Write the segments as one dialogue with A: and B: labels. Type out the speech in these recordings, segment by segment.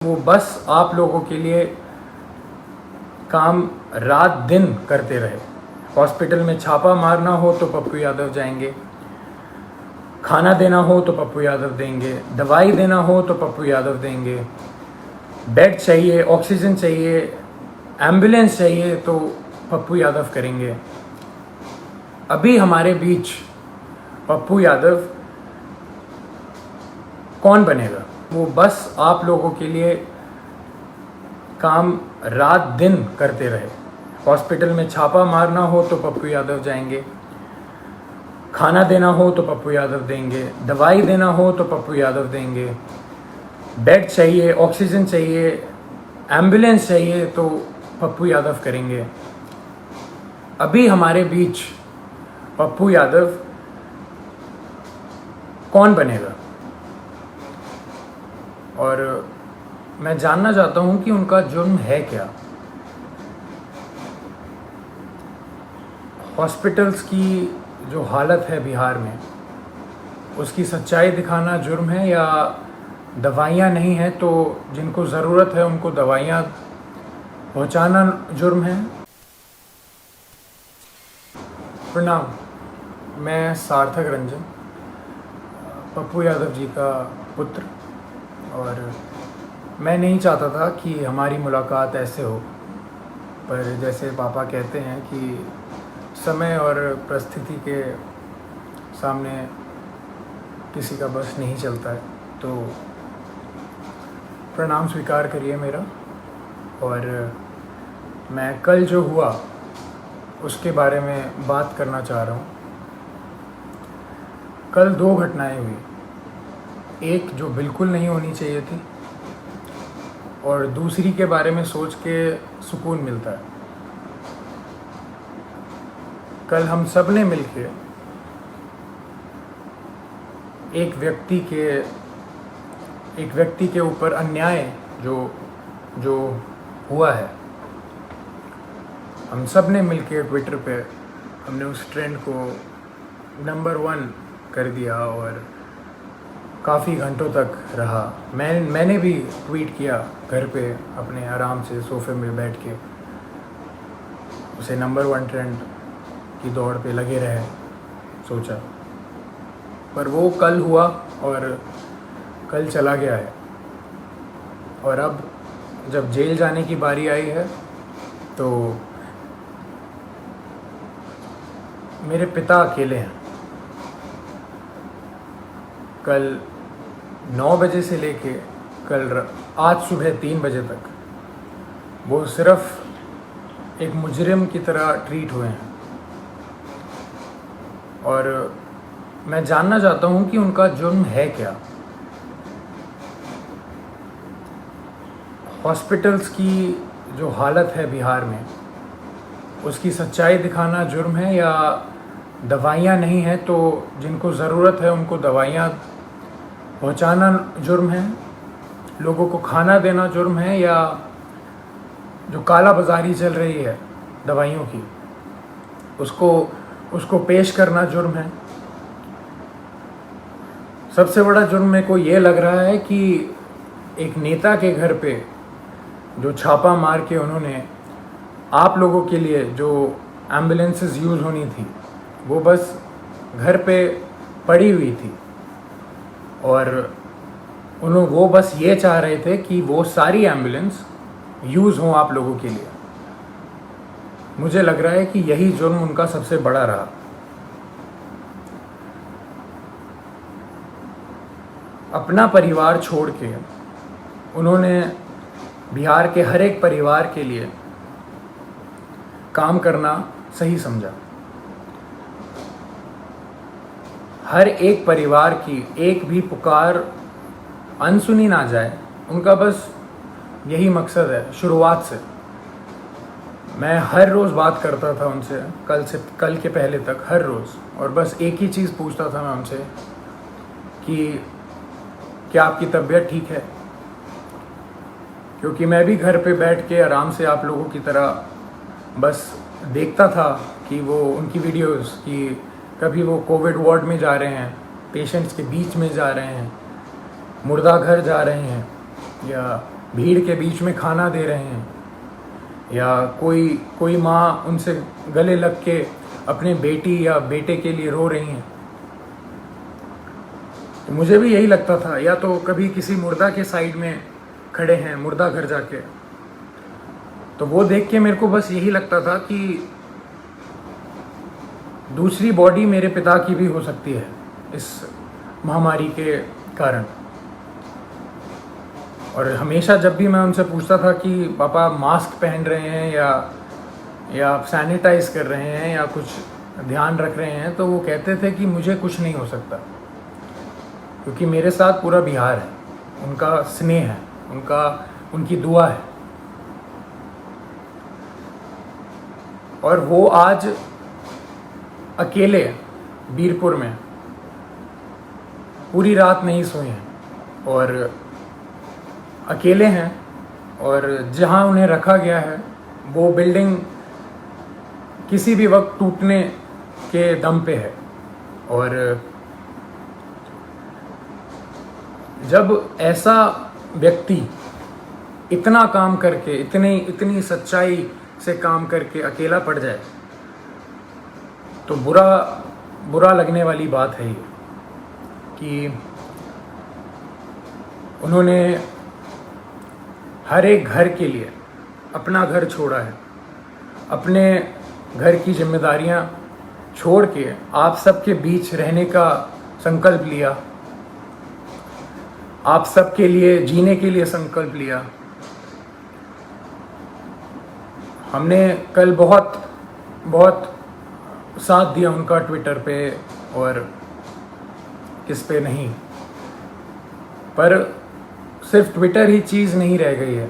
A: वो बस आप लोगों के लिए काम रात दिन करते रहे। हॉस्पिटल में छापा मारना हो तो पप्पू यादव जाएंगे, खाना देना हो तो पप्पू यादव देंगे, दवाई देना हो तो पप्पू यादव देंगे, बेड चाहिए, ऑक्सीजन चाहिए, एम्बुलेंस चाहिए तो पप्पू यादव करेंगे। अभी हमारे बीच पप्पू यादव कौन बनेगा? वो बस आप लोगों के लिए काम रात दिन करते रहे। हॉस्पिटल में छापा मारना हो तो पप्पू यादव जाएंगे, खाना देना हो तो पप्पू यादव देंगे, दवाई देना हो तो पप्पू यादव देंगे, बेड चाहिए, ऑक्सीजन चाहिए, एम्बुलेंस चाहिए तो पप्पू यादव करेंगे। अभी हमारे बीच पप्पू यादव कौन बनेगा? और मैं जानना चाहता हूं कि उनका जुर्म है क्या। हॉस्पिटल्स की जो हालत है बिहार में, उसकी सच्चाई दिखाना जुर्म है या दवाइयाँ नहीं हैं तो जिनको ज़रूरत है उनको दवाइयाँ पहुंचाना जुर्म है? प्रणाम, मैं सार्थक रंजन, पप्पू यादव जी का पुत्र, और मैं नहीं चाहता था कि हमारी मुलाकात ऐसे हो, पर जैसे पापा कहते हैं कि समय और परिस्थिति के सामने किसी का बस नहीं चलता है, तो प्रणाम स्वीकार करिए मेरा। और मैं कल जो हुआ उसके बारे में बात करना चाह रहा हूँ। कल दो घटनाएं हुई, एक जो बिल्कुल नहीं होनी चाहिए थी और दूसरी के बारे में सोच के सुकून मिलता है। कल हम सब ने मिलके एक व्यक्ति के ऊपर अन्याय जो हुआ है, हम सब ने मिलके ट्विटर पे हमने उस ट्रेंड को नंबर 1 कर दिया और काफ़ी घंटों तक रहा। मैंने भी ट्वीट किया घर पे अपने आराम से सोफे में बैठ के, उसे नंबर 1 ट्रेंड की दौड़ पे लगे रहे सोचा, पर वो कल हुआ और कल चला गया है। और अब जब जेल जाने की बारी आई है तो मेरे पिता अकेले हैं। कल 9 बजे से लेके आज सुबह 3 बजे तक वो सिर्फ एक मुजरिम की तरह ट्रीट हुए हैं, और मैं जानना चाहता हूं कि उनका जुर्म है क्या। हॉस्पिटल्स की जो हालत है बिहार में, उसकी सच्चाई दिखाना जुर्म है या दवाइयाँ नहीं हैं तो जिनको ज़रूरत है उनको दवाइयाँ पहुंचाना जुर्म है, लोगों को खाना देना जुर्म है, या जो काला बाजारी चल रही है दवाइयों की उसको पेश करना जुर्म है। सबसे बड़ा जुर्म मेरे को ये लग रहा है कि एक नेता के घर पे जो छापा मार के उन्होंने आप लोगों के लिए जो एम्बुलेंसेस यूज़ होनी थी वो बस घर पे पड़ी हुई थी, और वो बस ये चाह रहे थे कि वो सारी एम्बुलेंस यूज़ हों आप लोगों के लिए। मुझे लग रहा है कि यही जुर्म उनका सबसे बड़ा रहा। अपना परिवार छोड़ के उन्होंने बिहार के हर एक परिवार के लिए काम करना सही समझा। हर एक परिवार की एक भी पुकार अनसुनी ना जाए, उनका बस यही मकसद है। शुरुआत से मैं हर रोज़ बात करता था उनसे, कल के पहले तक हर रोज़, और बस एक ही चीज़ पूछता था मैं उनसे कि क्या आपकी तबीयत ठीक है, क्योंकि मैं भी घर पे बैठ के आराम से आप लोगों की तरह बस देखता था कि वो उनकी वीडियोस, कि कभी वो कोविड वार्ड में जा रहे हैं, पेशेंट्स के बीच में जा रहे हैं, मुर्दा घर जा रहे हैं, या भीड़ के बीच में खाना दे रहे हैं, या कोई माँ उनसे गले लग के अपने बेटी या बेटे के लिए रो रही हैं। तो मुझे भी यही लगता था, या तो कभी किसी मुर्दा के साइड में खड़े हैं, मुर्दा घर जाके, तो वो देख के मेरे को बस यही लगता था कि दूसरी बॉडी मेरे पिता की भी हो सकती है इस महामारी के कारण। और हमेशा जब भी मैं उनसे पूछता था कि पापा मास्क पहन रहे हैं या आप सैनिटाइज कर रहे हैं या कुछ ध्यान रख रहे हैं, तो वो कहते थे कि मुझे कुछ नहीं हो सकता, क्योंकि मेरे साथ पूरा बिहार है, उनका स्नेह है, उनकी दुआ है। और वो आज अकेले बीरपुर में पूरी रात नहीं सोए हैं और अकेले हैं, और जहां उन्हें रखा गया है वो बिल्डिंग किसी भी वक्त टूटने के दम पे है। और जब ऐसा व्यक्ति इतना काम करके, इतनी सच्चाई से काम करके अकेला पड़ जाए, तो बुरा लगने वाली बात है ये कि उन्होंने हर एक घर के लिए अपना घर छोड़ा है, अपने घर की जिम्मेदारियां छोड़ के आप सबके बीच रहने का संकल्प लिया, आप सबके लिए जीने के लिए संकल्प लिया। हमने कल बहुत साथ दिया उनका ट्विटर पे और किस पे नहीं, पर सिर्फ ट्विटर ही चीज़ नहीं रह गई है,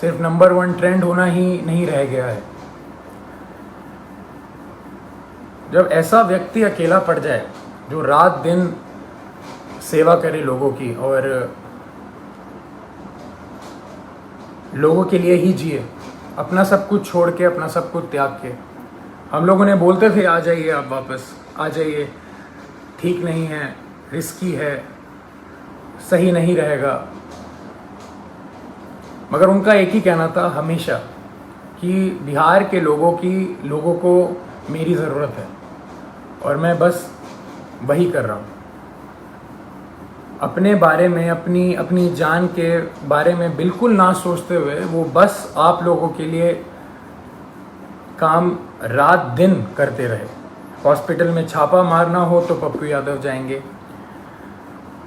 A: सिर्फ नंबर 1 ट्रेंड होना ही नहीं रह गया है। जब ऐसा व्यक्ति अकेला पड़ जाए जो रात दिन सेवा करे लोगों की और लोगों के लिए ही जिए, अपना सब कुछ छोड़ के, अपना सब कुछ त्याग के। हम लोग उन्हें बोलते थे आ जाइए, आप वापस आ जाइए, ठीक नहीं है, रिस्की है, सही नहीं रहेगा, मगर उनका एक ही कहना था हमेशा कि बिहार के लोगों को मेरी ज़रूरत है और मैं बस वही कर रहा हूँ। अपने बारे में, अपनी जान के बारे में बिल्कुल ना सोचते हुए वो बस आप लोगों के लिए काम रात दिन करते रहे। हॉस्पिटल में छापा मारना हो तो पप्पू यादव जाएंगे,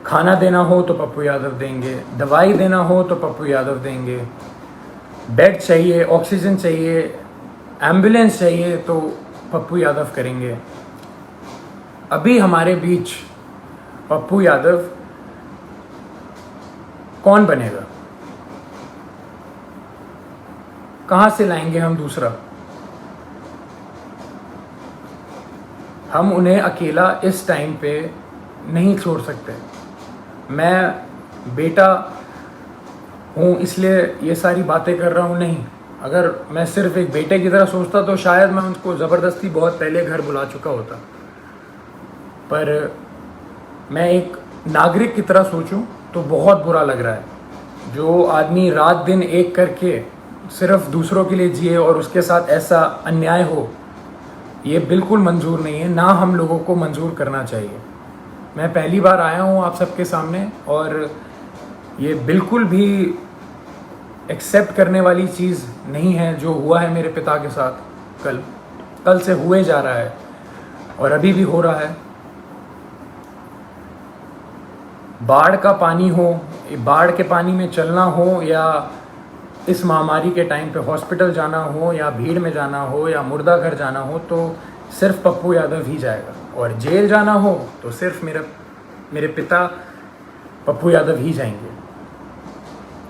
A: खाना देना हो तो पप्पू यादव देंगे, दवाई देना हो तो पप्पू यादव देंगे, बेड चाहिए, ऑक्सीजन चाहिए, एम्बुलेंस चाहिए तो पप्पू यादव करेंगे। अभी हमारे बीच पप्पू यादव कौन बनेगा? कहाँ से लाएंगे हम दूसरा? हम उन्हें अकेला इस टाइम पे नहीं छोड़ सकते। मैं बेटा हूँ इसलिए ये सारी बातें कर रहा हूँ, नहीं। अगर मैं सिर्फ एक बेटे की तरह सोचता तो शायद मैं उनको ज़बरदस्ती बहुत पहले घर बुला चुका होता, पर मैं एक नागरिक की तरह सोचूं तो बहुत बुरा लग रहा है। जो आदमी रात दिन एक करके सिर्फ दूसरों के लिए जिए और उसके साथ ऐसा अन्याय हो, ये बिल्कुल मंजूर नहीं है, ना हम लोगों को मंजूर करना चाहिए। मैं पहली बार आया हूँ आप सबके सामने और ये बिल्कुल भी एक्सेप्ट करने वाली चीज़ नहीं है जो हुआ है मेरे पिता के साथ। कल से हुए जा रहा है और अभी भी हो रहा है। बाढ़ का पानी हो, बाढ़ के पानी में चलना हो, या इस महामारी के टाइम पे हॉस्पिटल जाना हो, या भीड़ में जाना हो, या मुर्दा घर जाना हो, तो सिर्फ पप्पू यादव ही जाएगा। और जेल जाना हो तो सिर्फ मेरे पिता पप्पू यादव ही जाएंगे।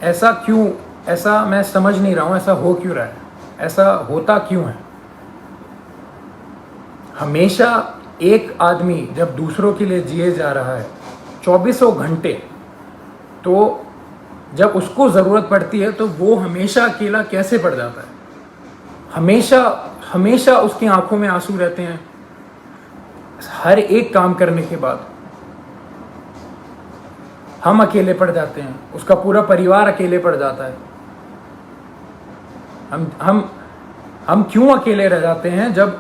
A: ऐसा क्यों? ऐसा मैं समझ नहीं रहा हूँ, ऐसा हो क्यों रहा है? ऐसा होता क्यों है? हमेशा एक आदमी जब दूसरों के लिए जिए जा रहा है 24 घंटे, तो जब उसको ज़रूरत पड़ती है तो वो हमेशा अकेला कैसे पड़ जाता है? हमेशा उसकी आंखों में आंसू रहते हैं हर एक काम करने के बाद। हम अकेले पड़ जाते हैं, उसका पूरा परिवार अकेले पड़ जाता है। हम क्यों अकेले रह जाते हैं? जब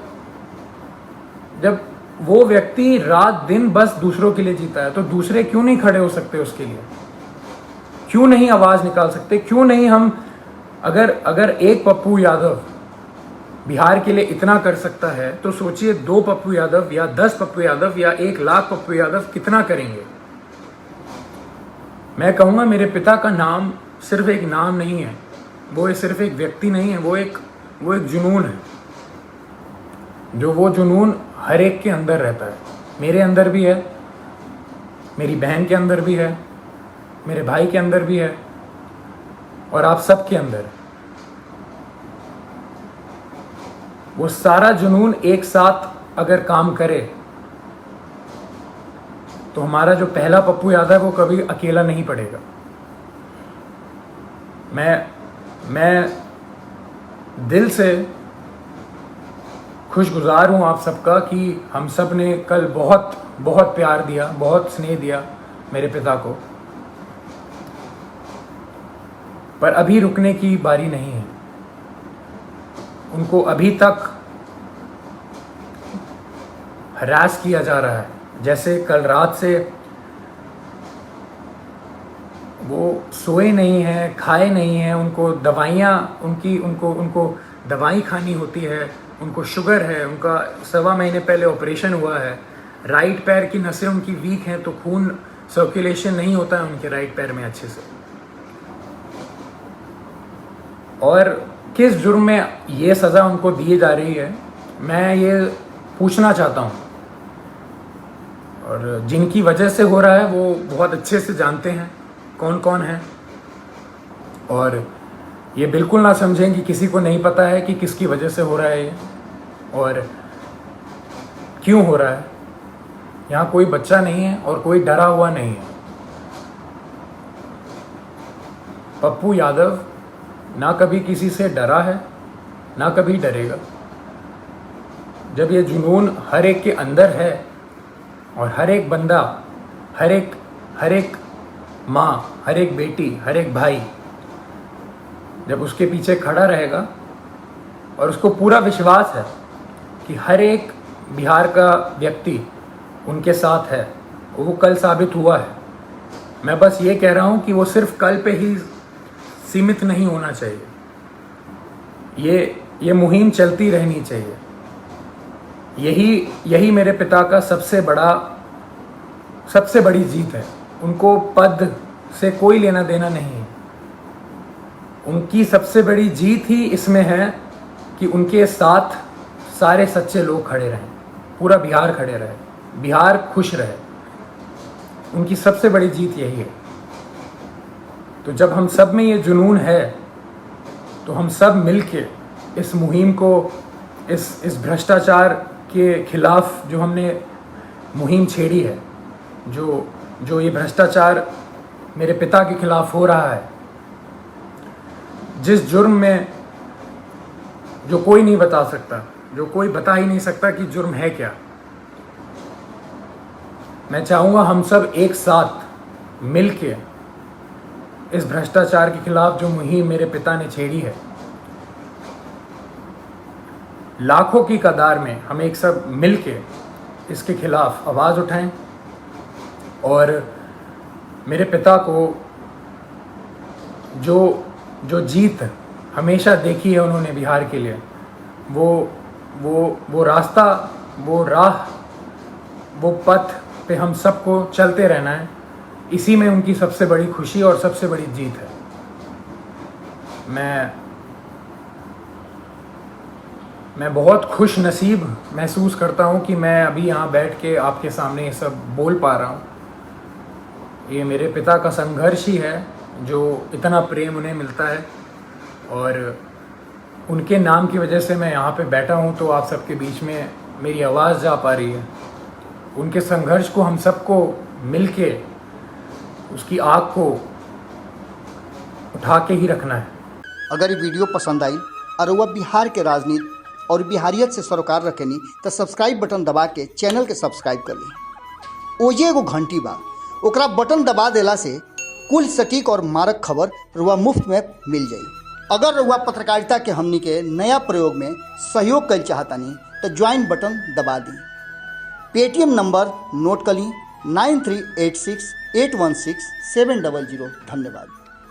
A: वो व्यक्ति रात दिन बस दूसरों के लिए जीता है, तो दूसरे क्यों नहीं खड़े हो सकते उसके लिए? क्यों नहीं आवाज निकाल सकते? क्यों नहीं हम, अगर एक पप्पू यादव बिहार के लिए इतना कर सकता है, तो सोचिए 2 पप्पू यादव या 10 पप्पू यादव या 1 लाख पप्पू यादव कितना करेंगे। मैं कहूँगा मेरे पिता का नाम सिर्फ एक नाम नहीं है, वो सिर्फ एक व्यक्ति नहीं है, वो एक जुनून है। वो जुनून हर एक के अंदर रहता है। मेरे अंदर भी है, मेरी बहन के अंदर भी है, मेरे भाई के अंदर भी है, और आप सब के अंदर। वो सारा जुनून एक साथ अगर काम करे तो हमारा जो पहला पप्पू यादव है वो कभी अकेला नहीं पड़ेगा। मैं दिल से खुशगुजार हूँ आप सबका कि हम सब ने कल बहुत बहुत प्यार दिया, बहुत स्नेह दिया मेरे पिता को। पर अभी रुकने की बारी नहीं है। उनको अभी तक हरास किया जा रहा है। जैसे कल रात से वो सोए नहीं हैं, खाए नहीं हैं, उनको दवाइयाँ उनको दवाई खानी होती है, उनको शुगर है, उनका 1.25 महीने पहले ऑपरेशन हुआ है, राइट पैर की नसें उनकी वीक हैं, तो खून सर्कुलेशन नहीं होता है उनके राइट पैर में अच्छे से। और किस जुर्म में ये सज़ा उनको दी जा रही है, मैं ये पूछना चाहता हूँ। और जिनकी वजह से हो रहा है वो बहुत अच्छे से जानते हैं कौन कौन है, और ये बिल्कुल ना समझें कि किसी को नहीं पता है कि किसकी वजह से हो रहा है ये और क्यों हो रहा है। यहाँ कोई बच्चा नहीं है और कोई डरा हुआ नहीं है। पप्पू यादव ना कभी किसी से डरा है, ना कभी डरेगा। जब ये जुनून हर एक के अंदर है और हर एक बंदा, हर एक माँ, हर एक बेटी, हर एक भाई जब उसके पीछे खड़ा रहेगा और उसको पूरा विश्वास है कि हर एक बिहार का व्यक्ति उनके साथ है, वो कल साबित हुआ है। मैं बस ये कह रहा हूँ कि वो सिर्फ कल पे ही सीमित नहीं होना चाहिए, ये मुहिम चलती रहनी चाहिए। यही मेरे पिता का सबसे बड़ी जीत है। उनको पद से कोई लेना देना नहीं है। उनकी सबसे बड़ी जीत ही इसमें है कि उनके साथ सारे सच्चे लोग खड़े रहें, पूरा बिहार खड़े रहे, बिहार खुश रहे। उनकी सबसे बड़ी जीत यही है। तो जब हम सब में ये जुनून है तो हम सब मिलके इस मुहिम को, इस भ्रष्टाचार के खिलाफ जो हमने मुहिम छेड़ी है, जो ये भ्रष्टाचार मेरे पिता के खिलाफ हो रहा है, जिस जुर्म में जो कोई नहीं बता सकता, जो कोई बता ही नहीं सकता कि जुर्म है क्या। मैं चाहूँगा हम सब एक साथ मिलके इस भ्रष्टाचार के खिलाफ जो मुहिम मेरे पिता ने छेड़ी है, लाखों की कतार में हम एक सब मिलके इसके खिलाफ आवाज़ उठाएं और मेरे पिता को जो जीत हमेशा देखी है उन्होंने बिहार के लिए, वो रास्ता, वो राह, वो पथ पे हम सबको चलते रहना है। इसी में उनकी सबसे बड़ी खुशी और सबसे बड़ी जीत है। मैं बहुत खुश नसीब महसूस करता हूँ कि मैं अभी यहाँ बैठ के आपके सामने ये सब बोल पा रहा हूँ। ये मेरे पिता का संघर्ष ही है जो इतना प्रेम उन्हें मिलता है, और उनके नाम की वजह से मैं यहाँ पे बैठा हूँ तो आप सबके बीच में मेरी आवाज़ जा पा रही है। उनके संघर्ष को हम सबको मिलके उसकी आग को उठा के ही रखना है।
B: अगर ये वीडियो पसंद आई और वह बिहार के राजनीति और बिहारियत से सरोकार रखेनी तो सब्सक्राइब बटन दबा के चैनल के सब्सक्राइब कर ली। ओजे एगो घंटी बा, ओकरा बटन दबा देला से कुल सटीक और मारक खबर रुआ मुफ्त में मिल जाई। अगर रुआ पत्रकारिता के हमनी के नया प्रयोग में सहयोग कर चाहतानी तो ज्वाइन बटन दबा दी। पेटीएम नंबर नोट कर ली 9386816700। धन्यवाद।